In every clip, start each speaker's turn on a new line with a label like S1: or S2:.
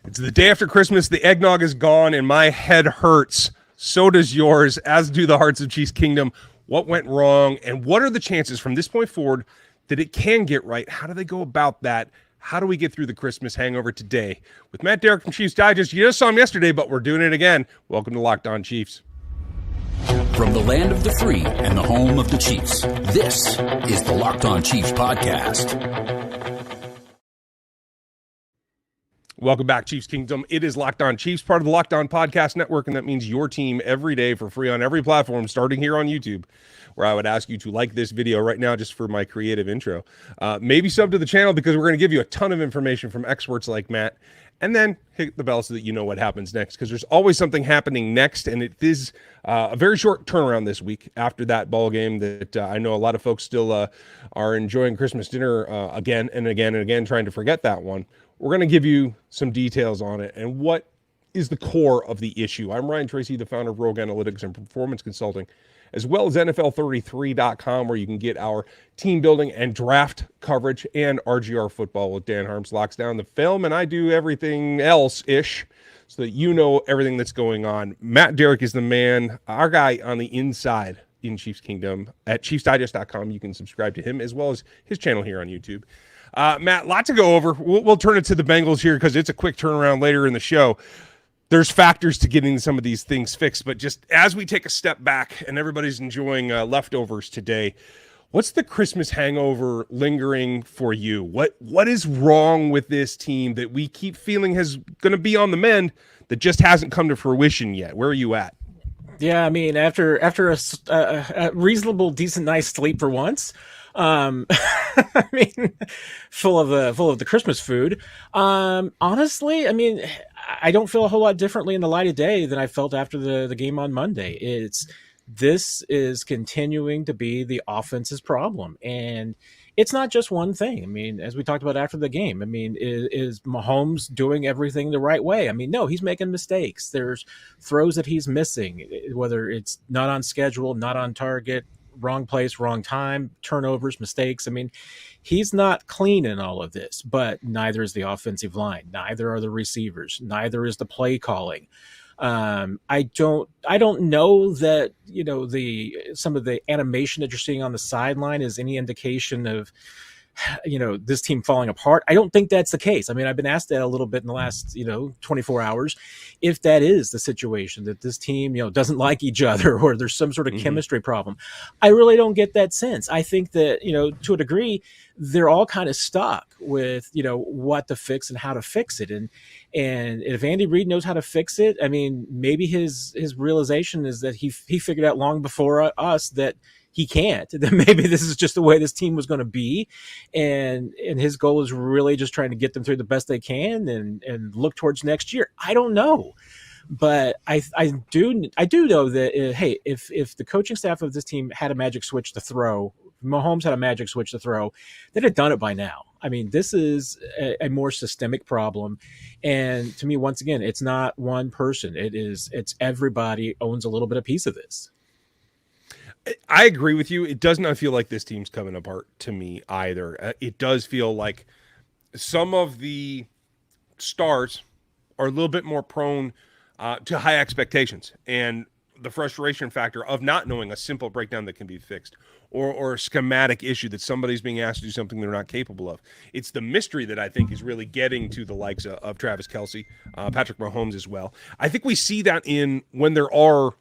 S1: It's the day after Christmas. The eggnog is gone, and my head hurts. So does yours, as do the hearts of Chiefs Kingdom. What went wrong, and what are the chances from this point forward that it can get right? How do they go about that? How do we get through the Christmas hangover today? With Matt Derrick from Chiefs Digest. You just saw him yesterday, but we're doing it again. Welcome to Locked On Chiefs.
S2: From the land of the free and the home of the Chiefs, this is the Locked On Chiefs podcast.
S1: Welcome back, Chiefs Kingdom. It is Locked On Chiefs, part of the Locked On Podcast Network, and that means your team every day for free on every platform, starting here on YouTube, where I would ask you to like this video right now just for my creative intro. Maybe sub to the channel because we're going to give you a ton of information from experts like Matt, and then hit the bell so that you know what happens next, because there's always something happening next, and it is a very short turnaround this week after that ball game that I know a lot of folks still are enjoying Christmas dinner again and again and again, trying to forget that one. We're going to give you some details on it and what is the core of the issue. I'm Ryan Tracy, the founder of Rogue Analytics and Performance Consulting, as well as NFL33.com, where you can get our team building and draft coverage, and RGR football with Dan Harms locks down the film, and I do everything else-ish so that you know everything that's going on. Matt Derrick is the man, our guy on the inside in Chiefs Kingdom. At ChiefsDigest.com, you can subscribe to him as well as his channel here on YouTube. Matt, lot to go over. We'll turn it to the Bengals here because it's a quick turnaround later in the show. There's factors to getting some of these things fixed, but just as we take a step back and everybody's enjoying leftovers today, what's the Christmas hangover lingering for you? What is wrong with this team that we keep feeling is going to be on the mend that just hasn't come to fruition yet? Where are you at?
S3: Yeah, I mean, after a reasonable, decent night's sleep for once, I mean, full of the Christmas food. Honestly, I mean, I don't feel a whole lot differently in the light of day than I felt after the game on Monday. This is continuing to be the offense's problem, and it's not just one thing. I mean, as we talked about after the game, I mean, is Mahomes doing everything the right way? I mean, no, he's making mistakes. There's throws that he's missing, whether it's not on schedule, not on target, wrong place, wrong time, turnovers, mistakes. I mean, he's not clean in all of this, but neither is the offensive line. Neither are the receivers. Neither is the play calling. I don't know that, some of the animation that you're seeing on the sideline is any indication of, this team falling apart. I don't think that's the case. I mean, I've been asked that a little bit in the last, 24 hours, if that is the situation, that this team, doesn't like each other or there's some sort of chemistry problem. I really don't get that sense. I think that, to a degree, they're all kind of stuck with, what to fix and how to fix it. And if Andy Reid knows how to fix it, I mean, maybe his realization is that he figured out long before us that he can't. Then maybe this is just the way this team was going to be, and his goal is really just trying to get them through the best they can and look towards next year. I don't know, but I do know that hey, if the coaching staff of this team had a magic switch to throw, Mahomes had a magic switch to throw, they'd have done it by now. I mean, this is a more systemic problem, and to me, once again, it's not one person. It's everybody owns a little bit of piece of this.
S1: I agree with you. It does not feel like this team's coming apart to me either. It does feel like some of the stars are a little bit more prone to high expectations and the frustration factor of not knowing a simple breakdown that can be fixed or a schematic issue that somebody's being asked to do something they're not capable of. It's the mystery that I think is really getting to the likes of Travis Kelce, Patrick Mahomes as well. I think we see that when there are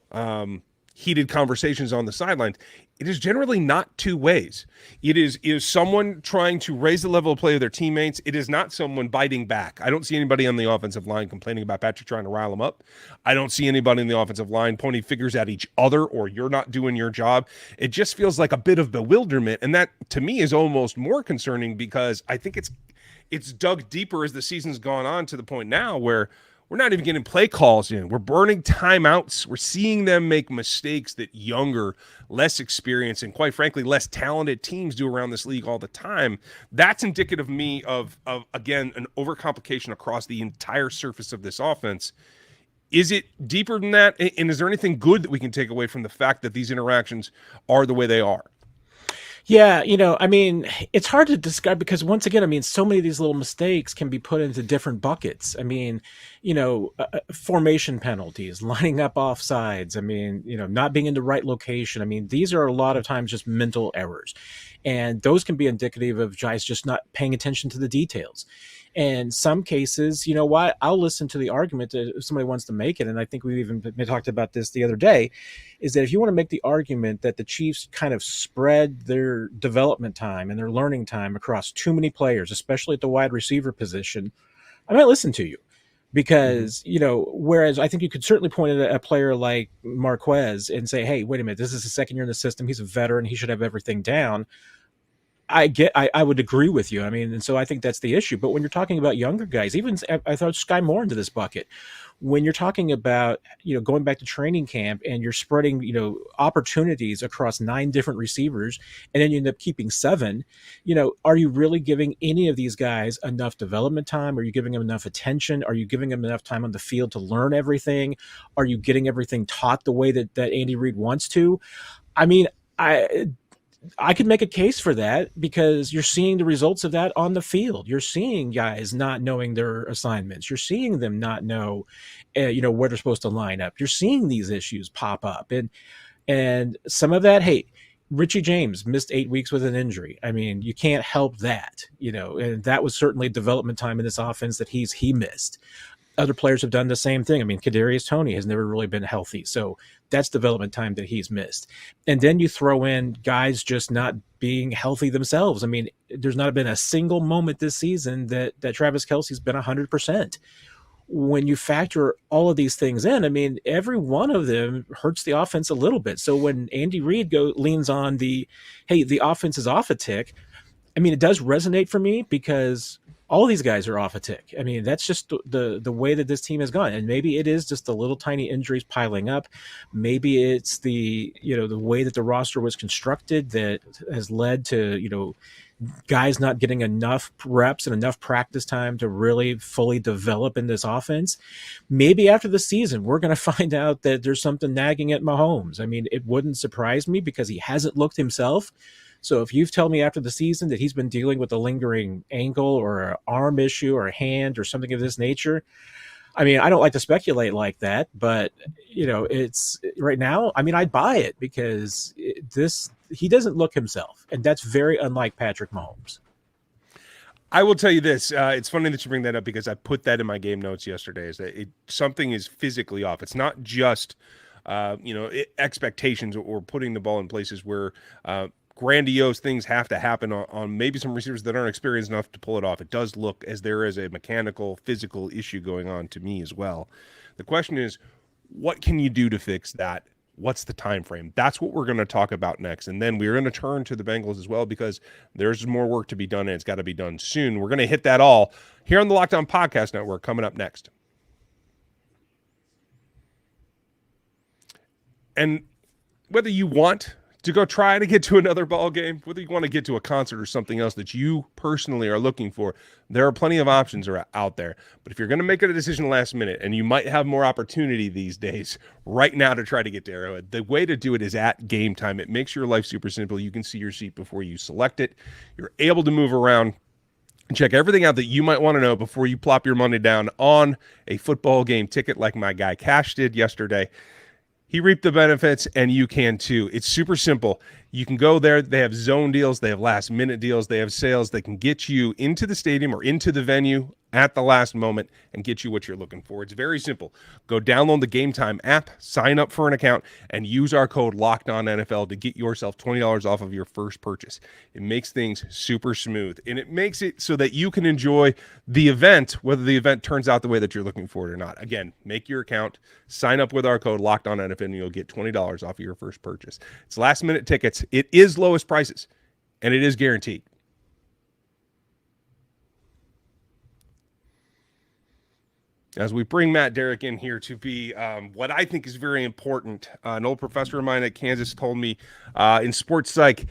S1: heated conversations on the sidelines. It is generally not two ways. It is someone trying to raise the level of play of their teammates. It is not someone biting back. I don't see anybody on the offensive line complaining about Patrick trying to rile them up. I don't see anybody in the offensive line pointing fingers at each other or you're not doing your job. It just feels like a bit of bewilderment, and that to me is almost more concerning because I think it's dug deeper as the season's gone on to the point now where we're not even getting play calls in. We're burning timeouts. We're seeing them make mistakes that younger, less experienced, and quite frankly, less talented teams do around this league all the time. That's indicative of me of again, an overcomplication across the entire surface of this offense. Is it deeper than that? And is there anything good that we can take away from the fact that these interactions are the way they are?
S3: Yeah, I mean, it's hard to describe because once again, I mean, so many of these little mistakes can be put into different buckets. I mean, formation penalties, lining up off sides. I mean, not being in the right location. I mean, these are a lot of times just mental errors. And those can be indicative of guys just not paying attention to the details. And some cases, you know what, I'll listen to the argument that if somebody wants to make it. And I think we even talked about this the other day, is that if you want to make the argument that the Chiefs kind of spread their development time and their learning time across too many players, especially at the wide receiver position, I might listen to you. Because, whereas I think you could certainly point at a player like Marquez and say, hey, wait a minute, this is his second year in the system. He's a veteran. He should have everything down. I would agree with you. I mean, and so I think that's the issue. But when you're talking about younger guys, even I throw Sky Moore into this bucket. When you're talking about, going back to training camp and you're spreading, opportunities across 9 different receivers, and then you end up keeping 7, are you really giving any of these guys enough development time? Are you giving them enough attention? Are you giving them enough time on the field to learn everything? Are you getting everything taught the way that Andy Reid wants to? I mean, I could make a case for that because you're seeing the results of that on the field. You're seeing guys not knowing their assignments. You're seeing them not know, where they're supposed to line up. You're seeing these issues pop up, and some of that. Hey, Richie James missed 8 weeks with an injury. I mean, you can't help that, and that was certainly development time in this offense that he missed. Other players have done the same thing. I mean, Kadarius Toney has never really been healthy, so that's development time that he's missed. And then you throw in guys just not being healthy themselves. I mean, there's not been a single moment this season that Travis Kelce's been 100%. When you factor all of these things in, I mean, every one of them hurts the offense a little bit. So when Andy Reid leans on the offense is off a tick, I mean, it does resonate for me because all these guys are off a tick. I mean, that's just the way that this team has gone. And maybe it is just the little tiny injuries piling up. Maybe it's the way that the roster was constructed that has led to, guys not getting enough reps and enough practice time to really fully develop in this offense. Maybe after the season, we're going to find out that there's something nagging at Mahomes. I mean, it wouldn't surprise me because he hasn't looked himself. So if you've told me after the season that he's been dealing with a lingering ankle or an arm issue or a hand or something of this nature, I mean, I don't like to speculate like that, but it's right now. I mean, I'd buy it because he doesn't look himself, and that's very unlike Patrick Mahomes.
S1: I will tell you this. It's funny that you bring that up because I put that in my game notes yesterday. Is that something is physically off? It's not just expectations or putting the ball in places where grandiose things have to happen on maybe some receivers that aren't experienced enough to pull it off. It does look as there is a mechanical, physical issue going on to me as well. The question is, what can you do to fix that? What's the time frame? That's what we're going to talk about next. And then we're going to turn to the Bengals as well because there's more work to be done and it's got to be done soon. We're going to hit that all here on the Locked On Podcast Network coming up next. And whether you want to go try to get to another ball game, whether you want to get to a concert or something else that you personally are looking for, there are plenty of options out there. But if you're going to make a decision last minute, and you might have more opportunity these days right now to try to get to Arrowhead, the way to do it is at Gametime. It makes your life super simple. You can see your seat before you select it. You're able to move around and check everything out that you might want to know before you plop your money down on a football game ticket like my guy Cash did yesterday. He reaped the benefits, and you can too. It's super simple. You can go there. They have zone deals. They have last-minute deals. They have sales that can get you into the stadium or into the venue at the last moment and get you what you're looking for. It's very simple. Go download the Gametime app, sign up for an account, and use our code LOCKEDONNFL to get yourself $20 off of your first purchase. It makes things super smooth, and it makes it so that you can enjoy the event, whether the event turns out the way that you're looking for it or not. Again, make your account, sign up with our code LOCKEDONNFL, and you'll get $20 off of your first purchase. It's last-minute tickets. It is lowest prices, and it is guaranteed. As we bring Matt Derrick in here to be what I think is very important, an old professor of mine at Kansas told me in sports psych,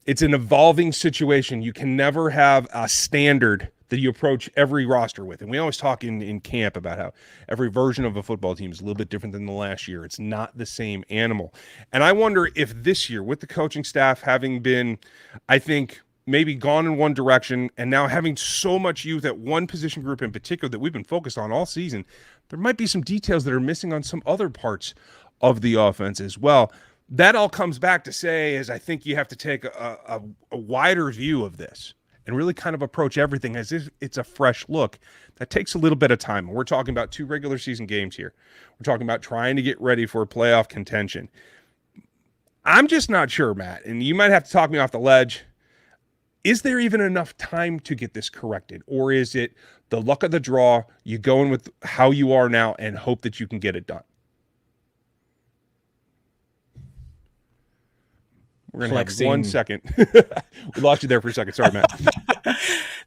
S1: it's an evolving situation. You can never have a standard that you approach every roster with. And we always talk in camp about how every version of a football team is a little bit different than the last year. It's not the same animal. And I wonder if this year, with the coaching staff having been, I think, maybe gone in one direction and now having so much youth at one position group in particular that we've been focused on all season, there might be some details that are missing on some other parts of the offense as well. That all comes back to say is I think you have to take a wider view of this and really kind of approach everything as if it's a fresh look. That takes a little bit of time. We're talking about 2 regular season games here. We're talking about trying to get ready for playoff contention. I'm just not sure, Matt, and you might have to talk me off the ledge. Is there even enough time to get this corrected? Or is it the luck of the draw, you go in with how you are now and hope that you can get it done? We're going to have 1 second. We lost you there for a second. Sorry, Matt.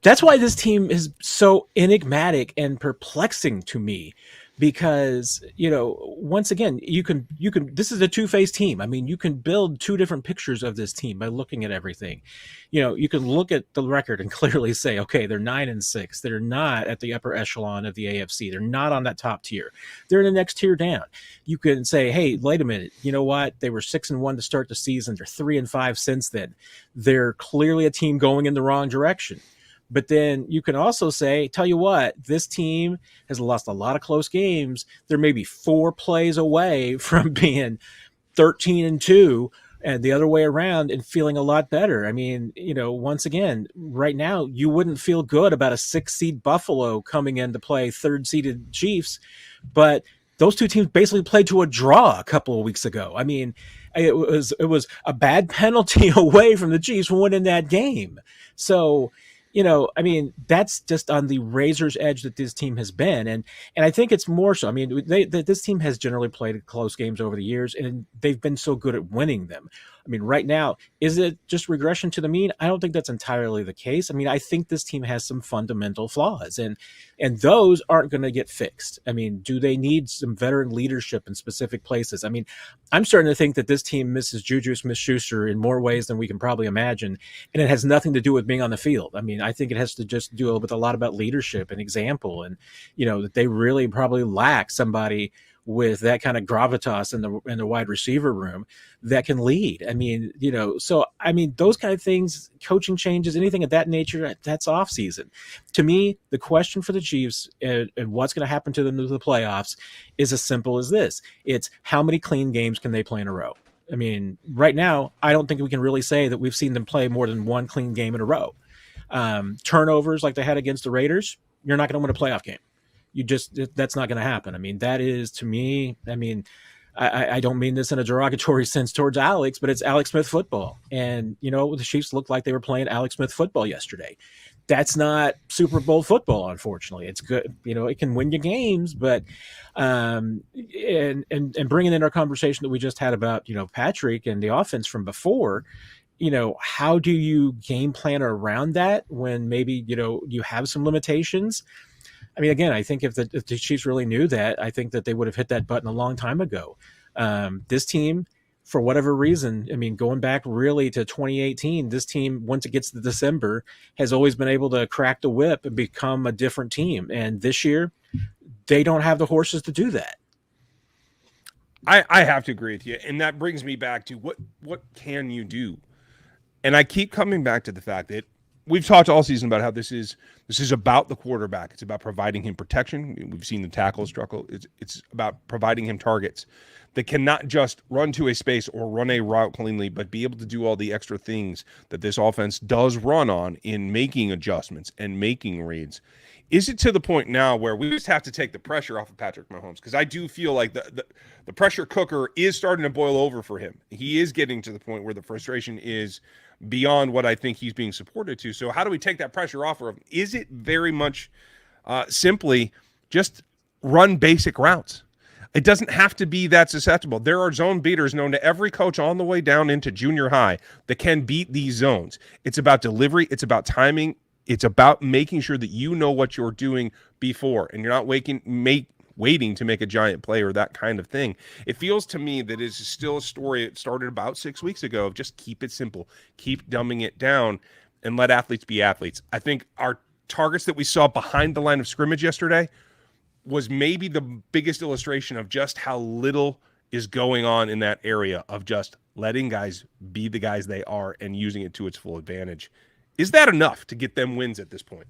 S3: That's why this team is so enigmatic and perplexing to me, because, once again, you can, this is a two-faced team. I mean, you can build 2 different pictures of this team by looking at everything. You can look at the record and clearly say, okay, they're 9-6. They're not at the upper echelon of the AFC. They're not on that top tier. They're in the next tier down. You can say, hey, wait a minute. You know what? They were 6-1 to start the season. They're 3-5 since then. They're clearly a team going in the wrong direction. But then you can also say, tell you what, this team has lost a lot of close games. They're maybe 4 plays away from being 13-2 and the other way around and feeling a lot better. I mean, once again, right now, you wouldn't feel good about a 6-seed Buffalo coming in to play 3rd-seeded Chiefs. But those 2 teams basically played to a draw a couple of weeks ago. I mean, it was a bad penalty away from the Chiefs winning that game. So, I mean, that's just on the razor's edge that this team has been. And I think it's more so. I mean, this team has generally played close games over the years, and they've been so good at winning them. I mean, right now, is it just regression to the mean? I don't think that's entirely the case. I mean, I think this team has some fundamental flaws, and those aren't going to get fixed. I mean, do they need some veteran leadership in specific places? I mean, I'm starting to think that this team misses Juju Smith-Schuster in more ways than we can probably imagine, and it has nothing to do with being on the field. I mean, I think it has to just do with a lot about leadership and example, and that they really probably lack somebody with that kind of gravitas in the wide receiver room that can lead. I mean, so I mean, those kind of things, coaching changes, anything of that nature, that's off season. To me, the question for the Chiefs and what's going to happen to them in the playoffs is as simple as this. It's how many clean games can they play in a row? I mean, right now, I don't think we can really say that we've seen them play more than 1 clean game in a row. Turnovers like they had against the Raiders, you're not going to win a playoff game. That's not going to happen. I mean, that is, to me, I mean, I don't mean this in a derogatory sense towards Alex, but it's Alex Smith football. And, the Chiefs looked like they were playing Alex Smith football yesterday. That's not Super Bowl football, unfortunately. It's good. It can win you games, but, and bringing in our conversation that we just had about, Patrick and the offense from before, how do you game plan around that when maybe, you have some limitations? I mean, again, I think if the Chiefs really knew that, I think that they would have hit that button a long time ago. This team, for whatever reason, I mean, going back really to 2018, this team, once it gets to December, has always been able to crack the whip and become a different team. And this year, they don't have the horses to do that.
S1: I have to agree with you. And that brings me back to what can you do? And I keep coming back to the fact that we've talked all season about how this is about the quarterback. It's about providing him protection. We've seen the tackle struggle. It's about providing him targets that cannot just run to a space or run a route cleanly, but be able to do all the extra things that this offense does run on in making adjustments and making reads. Is it to the point now where we just have to take the pressure off of Patrick Mahomes? Because I do feel like the pressure cooker is starting to boil over for him. He is getting to the point where the frustration is beyond what I think he's being supported to. So how do we take that pressure off of him? Is it very much simply just run basic routes? It doesn't have to be that susceptible. There are zone beaters known to every coach on the way down into junior high that can beat these zones. It's about delivery. It's about timing. It's about making sure that you know what you're doing before, and you're not waiting to make a giant play or that kind of thing. It feels to me that it's still a story that started about 6 weeks ago of just keep it simple, keep dumbing it down, and let athletes be athletes. I think our targets that we saw behind the line of scrimmage yesterday was maybe the biggest illustration of just how little is going on in that area of just letting guys be the guys they are and using it to its full advantage. Is that enough to get them wins at this point?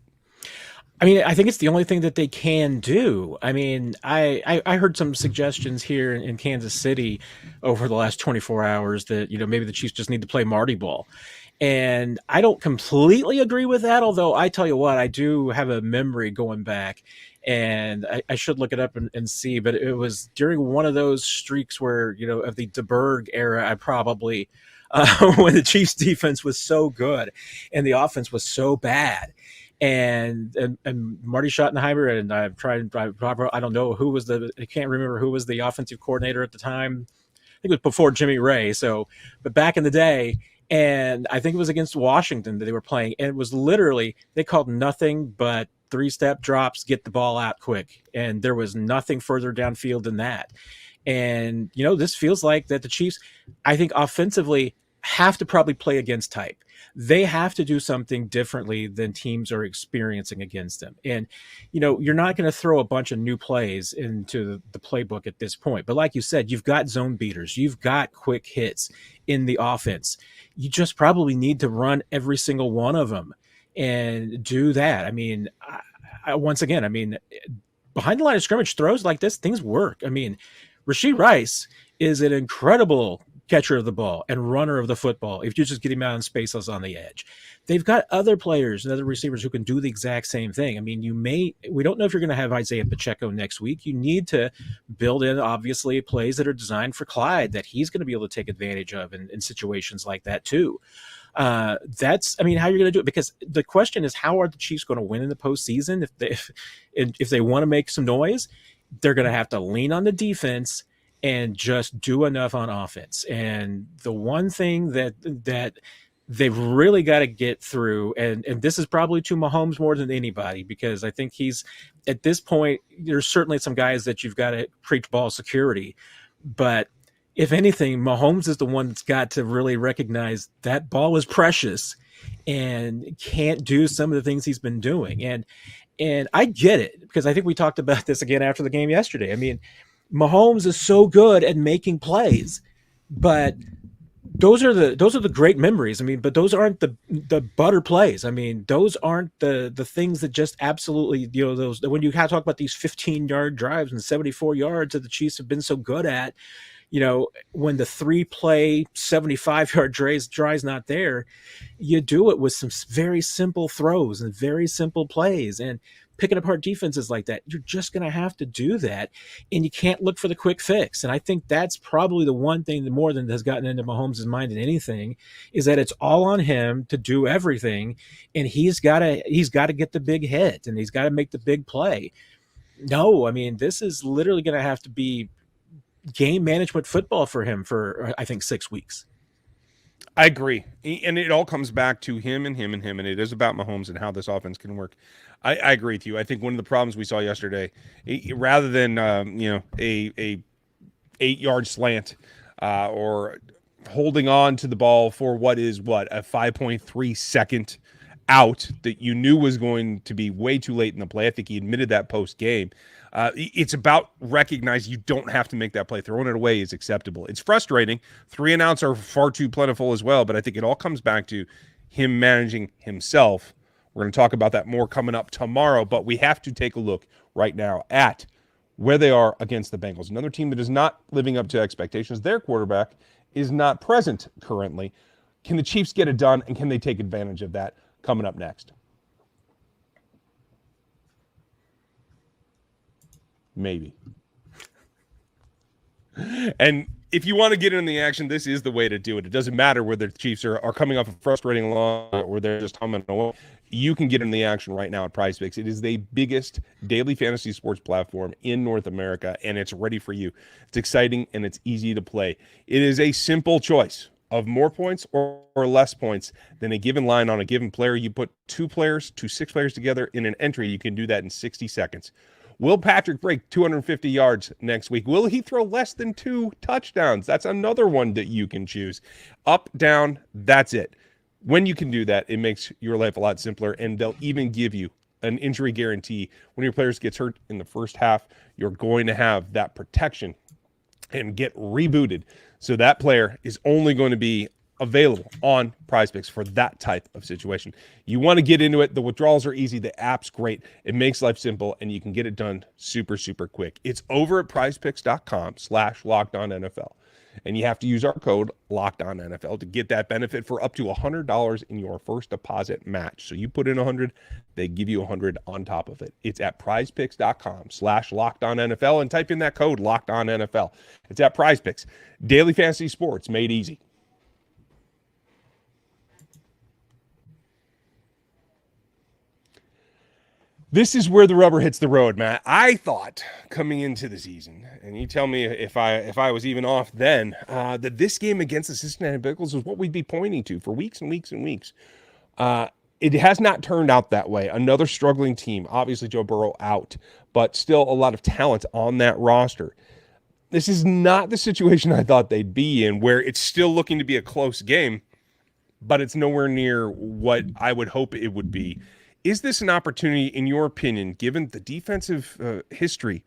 S3: I mean, I think it's the only thing that they can do. I mean, I heard some suggestions here in Kansas City over the last 24 hours that, maybe the Chiefs just need to play Marty ball. And I don't completely agree with that, although I tell you what, I do have a memory going back, and I should look it up and see, but it was during one of those streaks where, of the DeBerg era, I probably, when the Chiefs defense was so good and the offense was so bad. And Marty Schottenheimer, and I don't know who was I can't remember who was the offensive coordinator at the time. I think it was before Jimmy Ray. But back in the day, and I think it was against Washington that they were playing, and it was literally, they called nothing but 3-step drops, get the ball out quick. And there was nothing further downfield than that. And, this feels like that the Chiefs, I think offensively, have to probably play against type. They have to do something differently than teams are experiencing against them. And, you're not going to throw a bunch of new plays into the playbook at this point. But like you said, you've got zone beaters. You've got quick hits in the offense. You just probably need to run every single one of them and do that. I mean, once again, behind the line of scrimmage throws like this, things work. I mean, Rashee Rice is an incredible catcher of the ball and runner of the football if you just get him out in spaces on the edge. They've got other players and other receivers who can do the exact same thing. I mean, we don't know if you're going to have Isaiah Pacheco next week. You need to build in, obviously, plays that are designed for Clyde that he's going to be able to take advantage of in situations like that too. That's, how you're going to do it, because the question is, how are the Chiefs going to win in the postseason? If they want to make some noise, they're going to have to lean on the defense and just do enough on offense. And the one thing that they've really got to get through, and this is probably to Mahomes more than anybody, because I think he's, at this point, there's certainly some guys that you've got to preach ball security. But if anything, Mahomes is the one that's got to really recognize that ball is precious and can't do some of the things he's been doing. And I get it, because I think we talked about this again after the game yesterday. Mahomes is so good at making plays, but those are the great memories. But those aren't the butter plays. Those aren't the things that just absolutely, those, when you talk about these 15-yard drives and 74 yards that the Chiefs have been so good at, when the 3-play 75-yard drive's not there, you do it with some very simple throws and very simple plays. And picking apart defenses like that, you're just going to have to do that, and you can't look for the quick fix. And I think that's probably the one thing that more than has gotten into Mahomes' mind than anything, is that it's all on him to do everything, and he's got to get the big hit, and he's got to make the big play. No, this is literally going to have to be game management football for him for, I think, 6 weeks.
S1: I agree. And it all comes back to him and him and him. And it is about Mahomes and how this offense can work. I agree with you. I think one of the problems we saw yesterday, rather than, a 8-yard slant or holding on to the ball for a 5.3 second out that you knew was going to be way too late in the play. I think he admitted that post game. It's about recognizing you don't have to make that play. Throwing it away is acceptable. It's frustrating. 3 and outs are far too plentiful as well, but I think it all comes back to him managing himself. We're going to talk about that more coming up tomorrow, but we have to take a look right now at where they are against the Bengals. Another team that is not living up to expectations. Their quarterback is not present currently. Can the Chiefs get it done, and can they take advantage of that? Coming up next. Maybe. And if you want to get in the action, this is the way to do it. It doesn't matter whether the Chiefs are coming off a frustrating loss or they're just humming away. You can get in the action right now at PrizePicks. It is the biggest daily fantasy sports platform in North America, and it's ready for you. It's exciting, and it's easy to play. It is a simple choice of more points or less points than a given line on a given player. You put 2 players to 6 players together in an entry. You can do that in 60 seconds. Will Patrick break 250 yards next week? Will he throw less than 2 touchdowns? That's another one that you can choose. Up, down, that's it. When you can do that, it makes your life a lot simpler, and they'll even give you an injury guarantee. When your players gets hurt in the first half, you're going to have that protection and get rebooted. So that player is only going to be available on PrizePicks for that type of situation. You want to get into it. The withdrawals are easy. The app's great. It makes life simple, and you can get it done super, super quick. It's over at prizepicks.com/LockedOnNFL. And you have to use our code LockedOnNFL to get that benefit for up to $100 in your first deposit match. So you put in 100, they give you 100 on top of it. It's at prizepicks.com/LockedOnNFL and type in that code LockedOnNFL. It's at PrizePicks. Daily fantasy sports made easy. This is where the rubber hits the road, Matt. I thought coming into the season, and you tell me if I was even off then, that this game against the Cincinnati Bengals was what we'd be pointing to for weeks and weeks and weeks. It has not turned out that way. Another struggling team. Obviously, Joe Burrow out, but still a lot of talent on that roster. This is not the situation I thought they'd be in, where it's still looking to be a close game, but it's nowhere near what I would hope it would be. Is this an opportunity, in your opinion, given the defensive history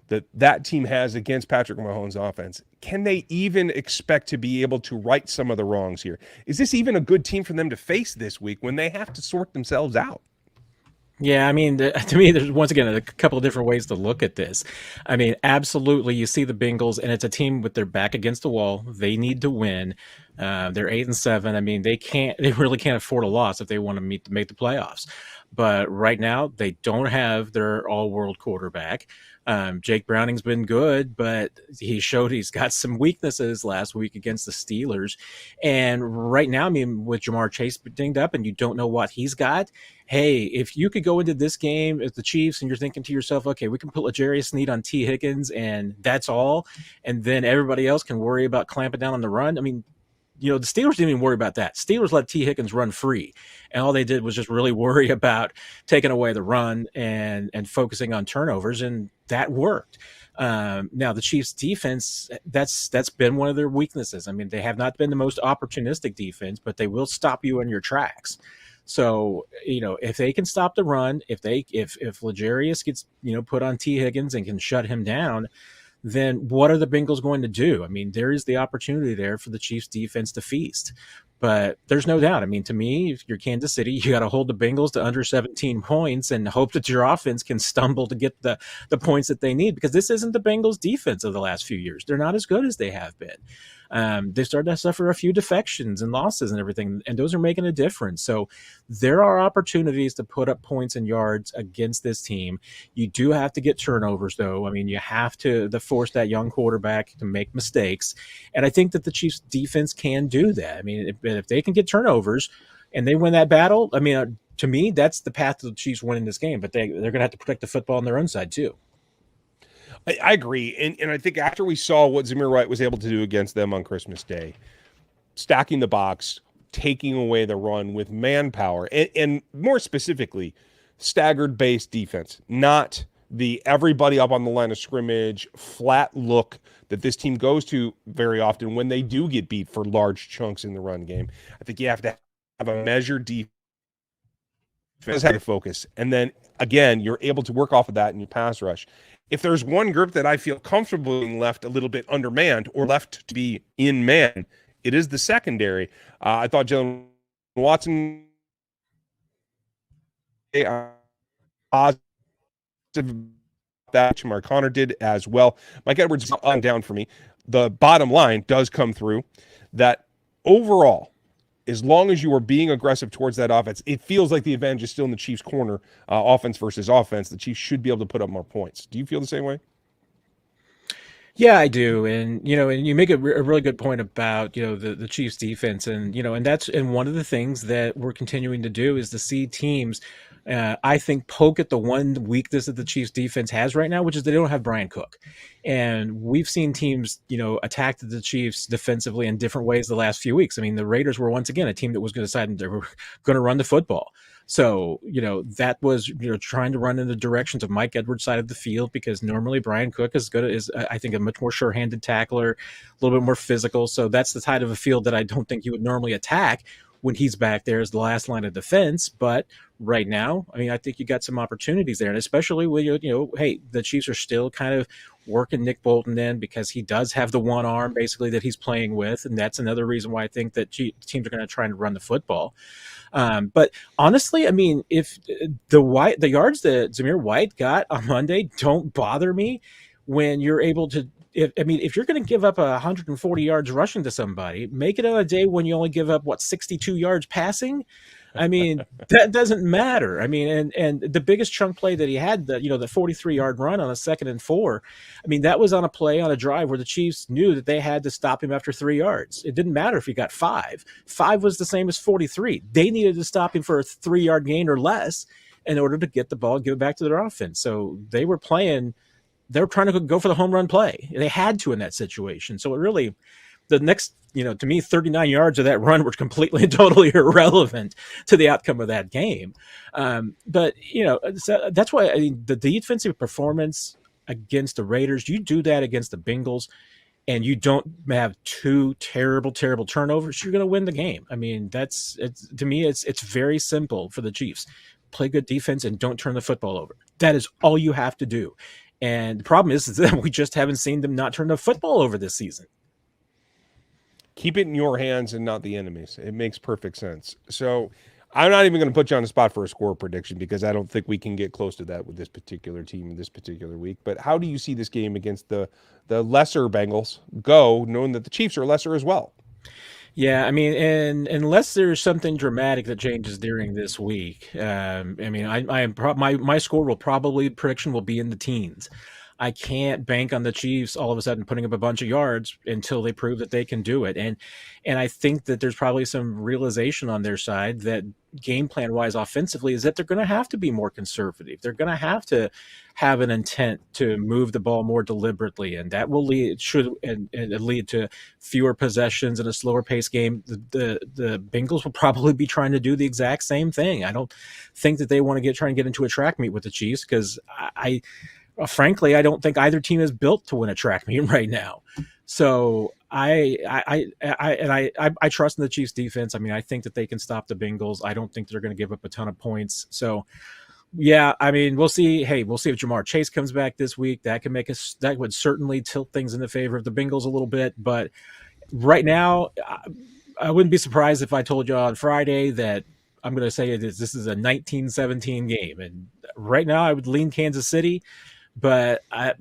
S1: that team has against Patrick Mahomes' offense? Can they even expect to be able to right some of the wrongs here? Is this even a good team for them to face this week when they have to sort themselves out?
S3: Yeah, I mean, to me, there's once again a couple of different ways to look at this. I mean, absolutely, you see the Bengals, and it's a team with their back against the wall. They need to win. They're 8-7. I mean, they really can't afford a loss if they want to make the playoffs. But right now, they don't have their all-world quarterback. Jake Browning's been good, but he showed he's got some weaknesses last week against the Steelers. And right now, I mean, with Jamar Chase dinged up and you don't know what he's got, hey, if you could go into this game as the Chiefs and you're thinking to yourself, okay, we can put L'Jarius Sneed on T. Higgins and that's all, and then everybody else can worry about clamping down on the run. I mean, you know, the Steelers didn't even worry about that. Steelers let T. Higgins run free, and all they did was just really worry about taking away the run and focusing on turnovers, and that worked. Now, the Chiefs' defense, that's been one of their weaknesses. I mean, they have not been the most opportunistic defense, but they will stop you in your tracks. So, you know, if they can stop the run, if L'Jarius gets, you know, put on T. Higgins and can shut him down, then what are the Bengals going to do? I mean, there is the opportunity there for the Chiefs defense to feast. But there's no doubt. I mean, to me, if you're Kansas City, you got to hold the Bengals to under 17 points and hope that your offense can stumble to get the points that they need, because this isn't the Bengals defense of the last few years. They're not as good as they have been. They started to suffer a few defections and losses and everything, and those are making a difference. So there are opportunities to put up points and yards against this team. You do have to get turnovers, though. I mean, you have to force that young quarterback to make mistakes, and I think that the Chiefs defense can do that. I mean, if they can get turnovers and they win that battle, I mean, to me, that's the path to the Chiefs winning this game, but they're going to have to protect the football on their own side too.
S1: I agree. And I think after we saw what Zamir White was able to do against them on Christmas Day, stacking the box, taking away the run with manpower, and more specifically, staggered-based defense, not the everybody up on the line of scrimmage, flat look that this team goes to very often when they do get beat for large chunks in the run game. I think you have to have a measured defense, have to focus. And then, again, you're able to work off of that in your pass rush. If there's one group that I feel comfortable being left a little bit undermanned or left to be in man, it is the secondary. I thought Jalen Watson positive that Jamar Connor did as well. Mike Edwards is on down for me. The bottom line does come through that overall, as long as you are being aggressive towards that offense, it feels like the advantage is still in the Chiefs' corner, offense versus offense. The Chiefs should be able to put up more points. Do you feel the same way?
S3: Yeah, I do. And, you know, and you make a really good point about, you know, the Chiefs defense. And, you know, and one of the things that we're continuing to do is to see teams, I think, poke at the one weakness that the Chiefs defense has right now, which is they don't have Brian Cook. And we've seen teams, you know, attack the Chiefs defensively in different ways the last few weeks. I mean, the Raiders were once again a team that was going to decide they were going to run the football. So, you know, that was, you know, trying to run in the directions of Mike Edwards' side of the field, because normally Brian Cook is I think, a much more sure-handed tackler, a little bit more physical. So that's the side of a field that I don't think you would normally attack when he's back there as the last line of defense. But right now, I mean, I think you got some opportunities there, and especially when hey, the Chiefs are still kind of working Nick Bolton in because he does have the one arm basically that he's playing with, and that's another reason why I think that teams are going to try and run the football. But honestly, I mean, if the yards that Zamir White got on Monday don't bother me when you're able to. If you're going to give up 140 yards rushing to somebody, make it on a day when you only give up 62 yards passing. I mean, that doesn't matter. I mean, and the biggest chunk play that he had, the 43-yard run on a 2nd and 4. I mean, that was on a play on a drive where the Chiefs knew that they had to stop him after 3 yards. It didn't matter if he got 5. 5 was the same as 43. They needed to stop him for a 3-yard gain or less in order to get the ball and give it back to their offense. So they were trying to go for the home run play. They had to in that situation. So it really, the next, to me, 39 yards of that run were completely and totally irrelevant to the outcome of that game. But so that's why the defensive performance against the Raiders, you do that against the Bengals, and you don't have 2 terrible turnovers, you're going to win the game. I mean, to me, it's very simple for the Chiefs. Play good defense and don't turn the football over. That is all you have to do. And the problem is that we just haven't seen them not turn the football over this season.
S1: Keep it in your hands and not the enemy's. It makes perfect sense. So I'm not even going to put you on the spot for a score prediction because I don't think we can get close to that with this particular team in this particular week. But how do you see this game against the lesser Bengals go, knowing that the Chiefs are lesser as well?
S3: Yeah, I mean, and unless there's something dramatic that changes during this week, I mean, my score prediction will be in the teens. I can't bank on the Chiefs all of a sudden putting up a bunch of yards until they prove that they can do it. And I think that there's probably some realization on their side that game plan wise offensively is that they're going to have to be more conservative. They're going to have to have an intent to move the ball more deliberately, and that will lead to fewer possessions and a slower pace game. The Bengals will probably be trying to do the exact same thing. I don't think that they want to try and get into a track meet with the Chiefs because frankly, I don't think either team is built to win a track meet right now. So I trust in the Chiefs defense. I mean, I think that they can stop the Bengals. I don't think they're going to give up a ton of points. So yeah, I mean, we'll see. Hey, we'll see if Jamar Chase comes back this week. That would certainly tilt things in the favor of the Bengals a little bit. But right now, I wouldn't be surprised if I told you on Friday that I'm going to say this is a 19-17 game. And right now I would lean Kansas City, but I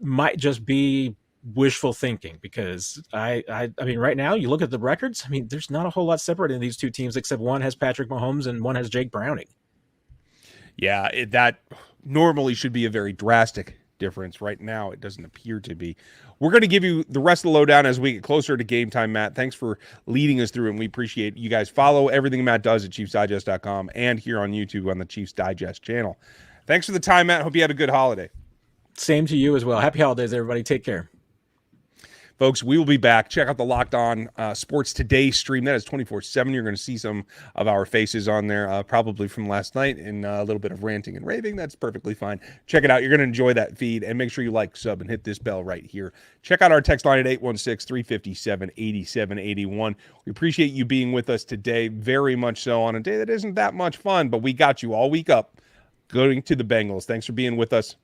S3: might just be wishful thinking because I mean, right now you look at the records. I mean, there's not a whole lot separating these two teams except one has Patrick Mahomes and one has Jake Browning.
S1: Yeah, that normally should be a very drastic difference. Right now, it doesn't appear to be. We're going to give you the rest of the lowdown as we get closer to game time, Matt. Thanks for leading us through, and we appreciate you guys. Follow everything Matt does at ChiefsDigest.com and here on YouTube on the Chiefs Digest channel. Thanks for the time, Matt. Hope you had a good holiday.
S3: Same to you as well. Happy holidays, everybody. Take care.
S1: Folks, we will be back. Check out the Locked On Sports Today stream. That is 24/7. You're going to see some of our faces on there, probably from last night, and a little bit of ranting and raving. That's perfectly fine. Check it out. You're going to enjoy that feed, and make sure you like, sub, and hit this bell right here. Check out our text line at 816-357-8781. We appreciate you being with us today, very much so, on a day that isn't that much fun, but we got you all week up going to the Bengals. Thanks for being with us.